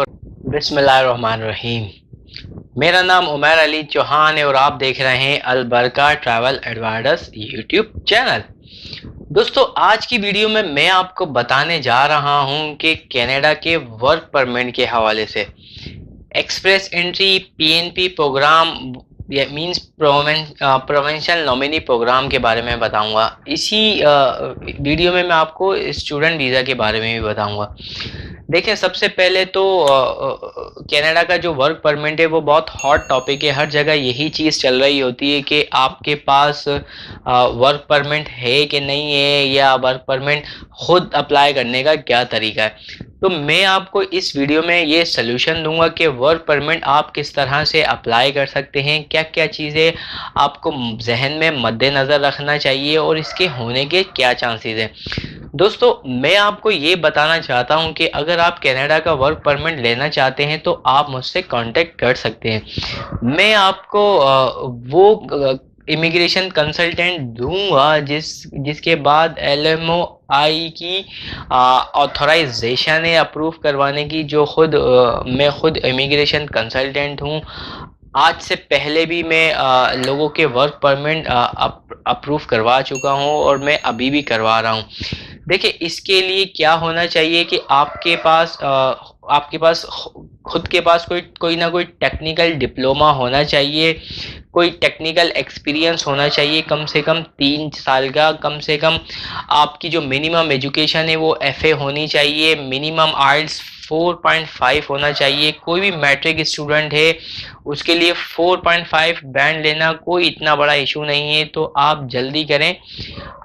बिस्मिल्लाहिर्रहमानिर्रहीम। मेरा नाम उमैर अली चौहान है और आप देख रहे हैं अल बरका ट्रैवल एडवाइजर्स यूट्यूब चैनल। दोस्तों, आज की वीडियो में मैं आपको बताने जा रहा हूं कि कनाडा के वर्क परमिट के हवाले से एक्सप्रेस एंट्री पीएनपी प्रोग्राम या मींस प्रोविंशियल नॉमिनी प्रोग्राम के बारे में बताऊंगा। इसी वीडियो में मैं आपको स्टूडेंट वीज़ा के बारे में भी बताऊंगा। देखिए, सबसे पहले तो कनाडा का जो वर्क परमिट है वो बहुत हॉट टॉपिक है। हर जगह यही चीज़ चल रही होती है कि आपके पास वर्क परमिट है कि नहीं है, या वर्क परमिट खुद अप्लाई करने का क्या तरीका है। तो मैं आपको इस वीडियो में ये सलूशन दूंगा कि वर्क परमिट आप किस तरह से अप्लाई कर सकते हैं, क्या क्या चीज़ें आपको जहन में मद्देनज़र रखना चाहिए और इसके होने के क्या चांसेस हैं। दोस्तों, मैं आपको ये बताना चाहता हूँ कि अगर आप कनाडा का वर्क परमिट लेना चाहते हैं तो आप मुझसे कांटेक्ट कर सकते हैं। मैं आपको वो इमिग्रेशन कंसल्टेंट दूंगा जिसके बाद LMOI की ऑथराइजेशन है अप्रूव करवाने की, जो मैं खुद इमिग्रेशन कंसल्टेंट हूँ। आज से पहले भी मैं लोगों के वर्क परमिट अप्रूव करवा चुका हूँ और मैं अभी भी करवा रहा हूँ। देखिए, इसके लिए क्या होना चाहिए कि आपके पास खुद के पास कोई ना कोई टेक्निकल डिप्लोमा होना चाहिए, कोई टेक्निकल एक्सपीरियंस होना चाहिए, कम से कम 3 साल का। कम से कम आपकी जो मिनिमम एजुकेशन है वो FA होनी चाहिए, मिनिमम आइल्स 4.5 होना चाहिए। कोई भी मैट्रिक स्टूडेंट है उसके लिए 4.5 बैंड लेना कोई इतना बड़ा इशू नहीं है, तो आप जल्दी करें।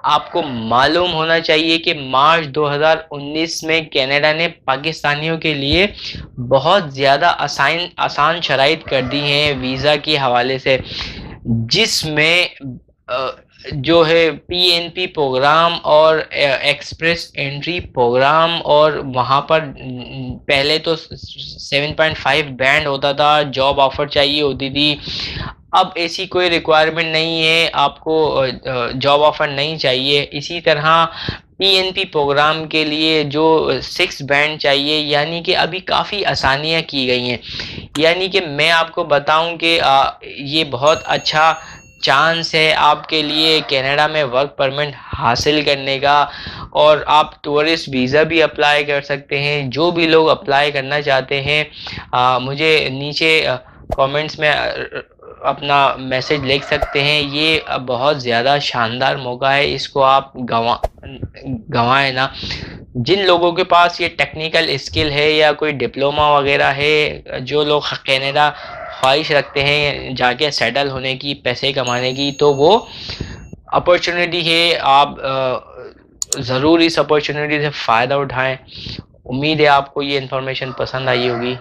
आपको मालूम होना चाहिए कि मार्च 2019 में कनाडा ने पाकिस्तानियों के लिए बहुत ज़्यादा आसान शराइत कर दी हैं वीज़ा के हवाले से, जिसमें जो है PNP प्रोग्राम और एक्सप्रेस एंट्री प्रोग्राम, और वहाँ पर पहले तो 7.5 बैंड होता था, जॉब ऑफर चाहिए होती थी। अब ऐसी कोई रिक्वायरमेंट नहीं है, आपको जॉब ऑफर नहीं चाहिए। इसी तरह PNP प्रोग्राम के लिए जो 6 बैंड चाहिए, यानी कि अभी काफ़ी आसानियाँ की गई हैं। यानी कि मैं आपको बताऊं कि ये बहुत अच्छा चांस है आपके लिए कनाडा में वर्क परमिट हासिल करने का, और आप टूरिस्ट वीज़ा भी अप्लाई कर सकते हैं। जो भी लोग अप्लाई करना चाहते हैं मुझे नीचे कमेंट्स में अपना मैसेज लिख सकते हैं। ये बहुत ज़्यादा शानदार मौका है, इसको आप गंवाएं ना। जिन लोगों के पास ये टेक्निकल स्किल है या कोई डिप्लोमा वगैरह है, जो लोग कनाडा ख्वाहिश रखते हैं जाके सेटल होने की, पैसे कमाने की, तो वो अपॉर्चुनिटी है। आप ज़रूर इस अपॉर्चुनिटी से फ़ायदा उठाएं। उम्मीद है आपको ये इन्फॉर्मेशन पसंद आई होगी।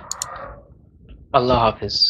अल्लाह हाफिज़।